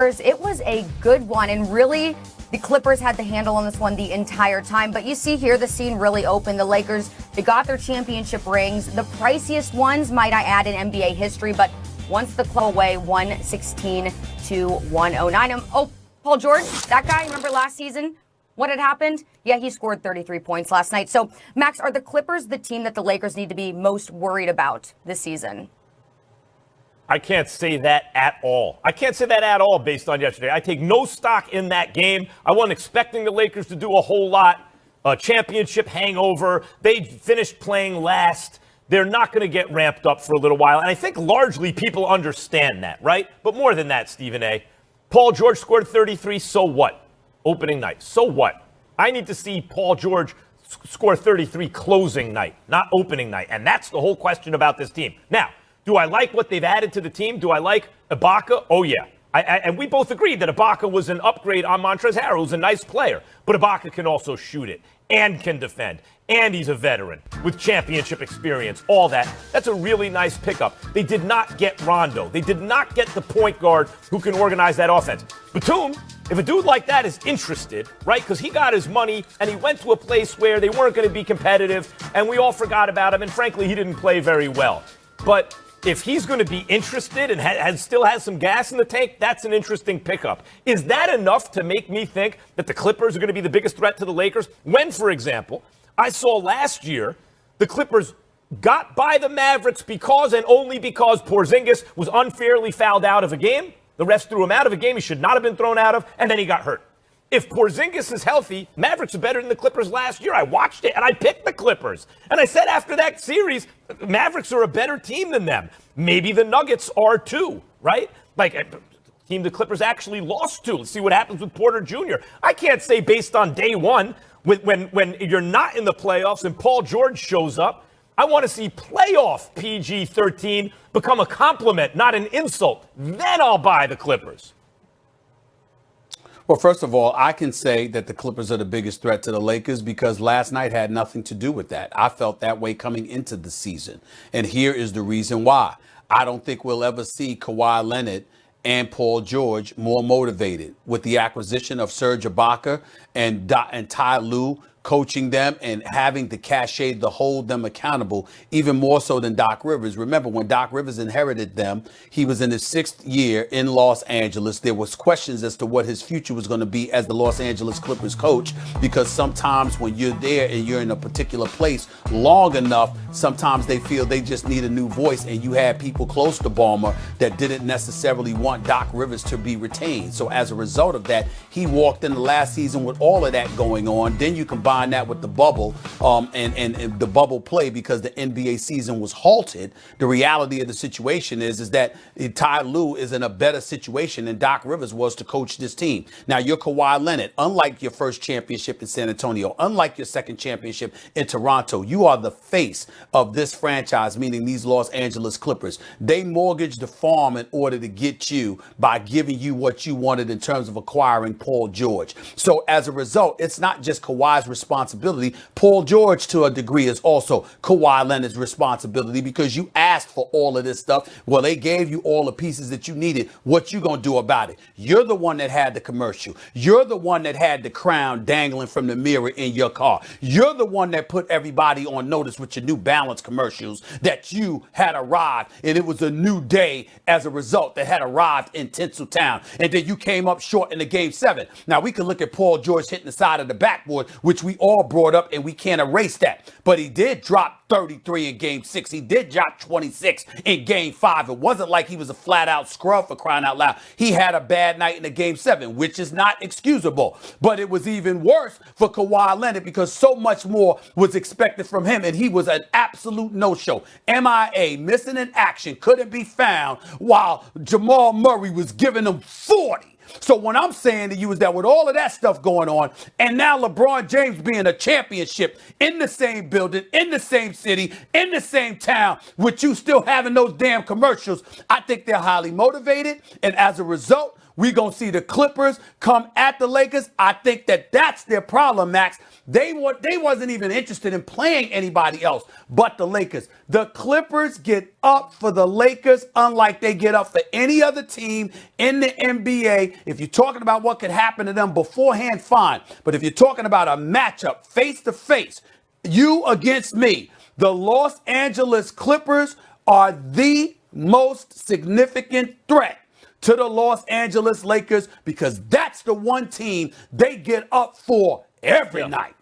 It was a good one, and really the Clippers had the handle on this one the entire time. But you see here, the scene really opened. The Lakers, they got their championship rings, the priciest ones, might I add, in NBA history. But once the club away, 116-109. Oh, Paul George, that guy, remember last season? What had happened? Yeah, he scored 33 points last night. So, Max, are the Clippers the team that the Lakers need to be most worried about this season? I can't say that at all. I can't say that at all based on yesterday. I take no stock in that game. I wasn't expecting the Lakers to do a whole lot. A championship hangover. They finished playing last. They're not going to get ramped up for a little while. And I think largely people understand that, right? But more than that, Stephen A. Paul George scored 33. So what? Opening night. So what? I need to see Paul George score 33 closing night, not opening night. And that's the whole question about this team. Now, do I like what they've added to the team? Do I like Ibaka? Oh, yeah. And we both agreed that Ibaka was an upgrade on Montrezl Harrell, who's a nice player. But Ibaka can also shoot it and can defend. And he's a veteran with championship experience, all that. That's a really nice pickup. They did not get Rondo. They did not get the point guard who can organize that offense. Batum, if a dude like that is interested, right, because he got his money and he went to a place where they weren't going to be competitive and we all forgot about him, and frankly, he didn't play very well. But if he's going to be interested and still has some gas in the tank, that's an interesting pickup. Is that enough to make me think that the Clippers are going to be the biggest threat to the Lakers? When, for example, I saw last year the Clippers got by the Mavericks because and only because Porzingis was unfairly fouled out of a game. The refs threw him out of a game he should not have been thrown out of, and then he got hurt. If Porzingis is healthy, Mavericks are better than the Clippers last year. I watched it, and I picked the Clippers. And I said after that series, Mavericks are a better team than them. Maybe the Nuggets are too, right? Like a team the Clippers actually lost to. Let's see what happens with Porter Jr. I can't say based on day one, when you're not in the playoffs and Paul George shows up, I want to see playoff PG-13 become a compliment, not an insult. Then I'll buy the Clippers. Well, first of all, I can say that the Clippers are the biggest threat to the Lakers because last night had nothing to do with that. I felt that way coming into the season. And here is the reason why. I don't think we'll ever see Kawhi Leonard and Paul George more motivated with the acquisition of Serge Ibaka and Ty Lue coaching them and having the cachet to hold them accountable, even more so than Doc Rivers. Remember, when Doc Rivers inherited them, he was in his 6th year in Los Angeles. There was questions as to what his future was going to be as the Los Angeles Clippers coach, because sometimes when you're there and you're in a particular place long enough, sometimes they feel they just need a new voice, and you had people close to Ballmer that didn't necessarily want Doc Rivers to be retained. So as a result of that, he walked in the last season with all of that going on. Then you combine that with the bubble and the bubble play because the NBA season was halted. The reality of the situation is that Ty Lue is in a better situation than Doc Rivers was to coach this team. Now, you're Kawhi Leonard. Unlike your first championship in San Antonio, unlike your second championship in Toronto, you are the face of this franchise, meaning these Los Angeles Clippers. They mortgaged the farm in order to get you by giving you what you wanted in terms of acquiring Paul George. So as a result, it's not just Kawhi's responsibility. Paul George, to a degree, is also Kawhi Leonard's responsibility because you asked for all of this stuff. Well, they gave you all the pieces that you needed. What you gonna do about it? You're the one that had the commercial. You're the one that had the crown dangling from the mirror in your car. You're the one that put everybody on notice with your New Balance commercials that you had arrived, and it was a new day as a result that had arrived in Tinseltown. And then you came up short in the Game 7. Now, we can look at Paul George hitting the side of the backboard, which we all brought up, and we can't erase that. But he did drop 33 in Game 6. He did drop 26 in Game 5. It wasn't like he was a flat-out scrub, for crying out loud. He had a bad night in the Game 7, which is not excusable. But it was even worse for Kawhi Leonard because so much more was expected from him, and he was an absolute no-show. MIA, missing in action, couldn't be found, while Jamal Murray was giving him 40. So what I'm saying to you is that with all of that stuff going on, and now LeBron James being a championship in the same building, in the same city, in the same town, with you still having those damn commercials, I think they're highly motivated. And as a result, We're going to see the Clippers come at the Lakers. I think that that's their problem, Max. They wasn't even interested in playing anybody else but the Lakers. The Clippers get up for the Lakers unlike they get up for any other team in the NBA. If you're talking about what could happen to them beforehand, fine. But if you're talking about a matchup face to face, you against me, the Los Angeles Clippers are the most significant threat to the Los Angeles Lakers because that's the one team they get up for every night.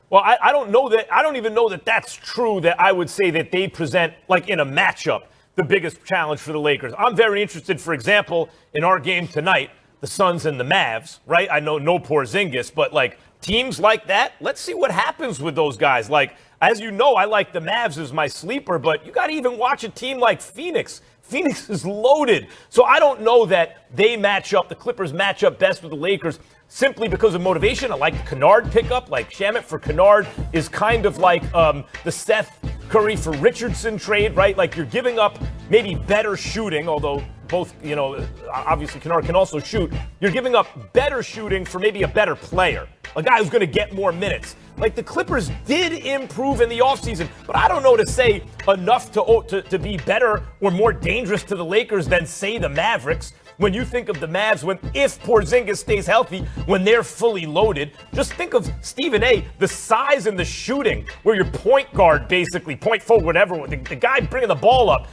Well, I don't know that. I don't even know that that's true, that I would say that they present, like in a matchup, the biggest challenge for the Lakers. I'm very interested, for example, in our game tonight, the Suns and the Mavs, right? I know no Porzingis, but like teams like that, let's see what happens with those guys. Like, as you know, I like the Mavs as my sleeper, but you got to even watch a team like Phoenix. Phoenix is loaded. So I don't know that they match up, the Clippers match up best with the Lakers simply because of motivation. I like the Kennard pickup. Like Shamet for Kennard is kind of like the Seth Curry for Richardson trade, right? Like you're giving up maybe better shooting, although both, you know, obviously Kennard can also shoot. You're giving up better shooting for maybe a better player, a guy who's going to get more minutes. Like the Clippers did improve in the offseason, but I don't know to say enough to be better or more dangerous to the Lakers than, say, the Mavericks. When you think of the Mavs, if Porzingis stays healthy, when they're fully loaded, just think of Stephen A., the size and the shooting, where your point guard, basically, point forward, whatever, the guy bringing the ball up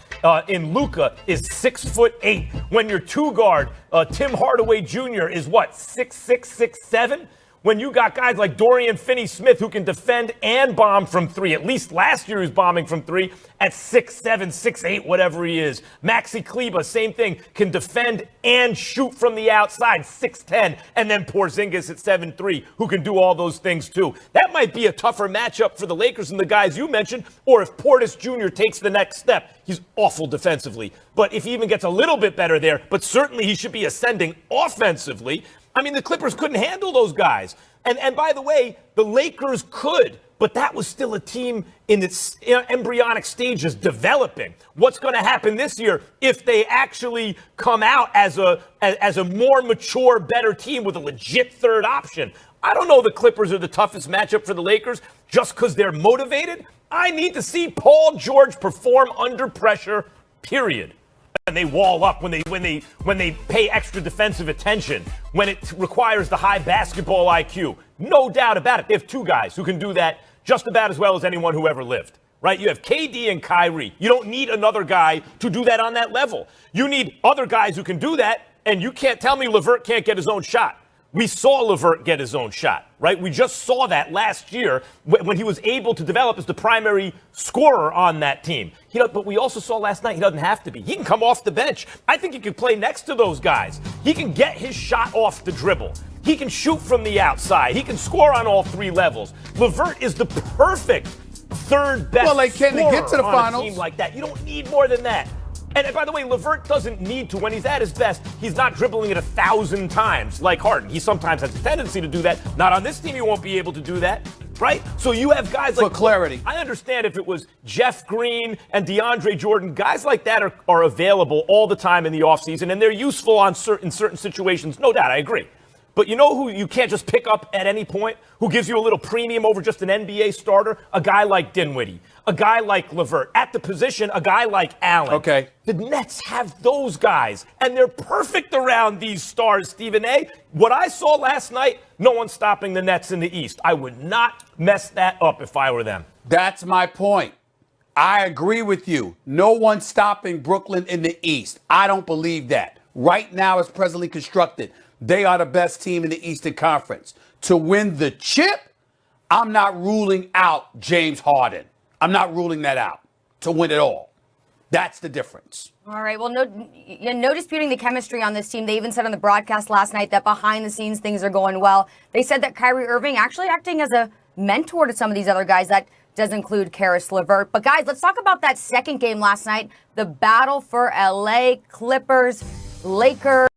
in Luka is 6'8". When your two guard, Tim Hardaway Jr., is what, 6'6", 6'7"? When you got guys like Dorian Finney-Smith who can defend and bomb from three. At least last year he was bombing from three at 6'7", 6'8", whatever he is. Maxi Kleber, same thing, can defend and shoot from the outside, 6'10", and then Porzingis at 7'3", who can do all those things too. That might be a tougher matchup for the Lakers than the guys you mentioned, or if Portis Jr. takes the next step. He's awful defensively, but if he even gets a little bit better there, but certainly he should be ascending offensively. I mean, the Clippers couldn't handle those guys. And by the way, the Lakers could, but that was still a team in its embryonic stages developing. What's going to happen this year if they actually come out as a more mature, better team with a legit third option? I don't know the Clippers are the toughest matchup for the Lakers just because they're motivated. I need to see Paul George perform under pressure, period. And they wall up when they pay extra defensive attention, when it requires the high basketball IQ. No doubt about it. They have two guys who can do that just about as well as anyone who ever lived, right? You have KD and Kyrie. You don't need another guy to do that on that level. You need other guys who can do that, and you can't tell me LeVert can't get his own shot. We saw LeVert get his own shot, right? We just saw that last year when he was able to develop as the primary scorer on that team. But we also saw last night he doesn't have to be. He can come off the bench. I think he can play next to those guys. He can get his shot off the dribble. He can shoot from the outside. He can score on all three levels. LeVert is the perfect third best can they get to the on finals? A team like that. You don't need more than that. And by the way, LeVert doesn't need to. When he's at his best, he's not dribbling it 1,000 times like Harden. He sometimes has a tendency to do that. Not on this team, he won't be able to do that, right? So you have guys like... For clarity. I understand if it was Jeff Green and DeAndre Jordan, guys like that are available all the time in the offseason, and they're useful in certain situations. No doubt, I agree. But you know who you can't just pick up at any point, who gives you a little premium over just an NBA starter? A guy like Dinwiddie, a guy like LeVert. At the position, a guy like Allen. Okay. The Nets have those guys, and they're perfect around these stars, Stephen A. What I saw last night, no one's stopping the Nets in the East. I would not mess that up if I were them. That's my point. I agree with you. No one's stopping Brooklyn in the East. I don't believe that. Right now, as presently constructed, they are the best team in the Eastern Conference. To win the chip, I'm not ruling out James Harden. I'm not ruling that out to win it all. That's the difference. All right. Well, no disputing the chemistry on this team. They even said on the broadcast last night that behind the scenes things are going well. They said that Kyrie Irving actually acting as a mentor to some of these other guys. That does include Karis LeVert. But guys, let's talk about that second game last night. The battle for LA Clippers, Lakers.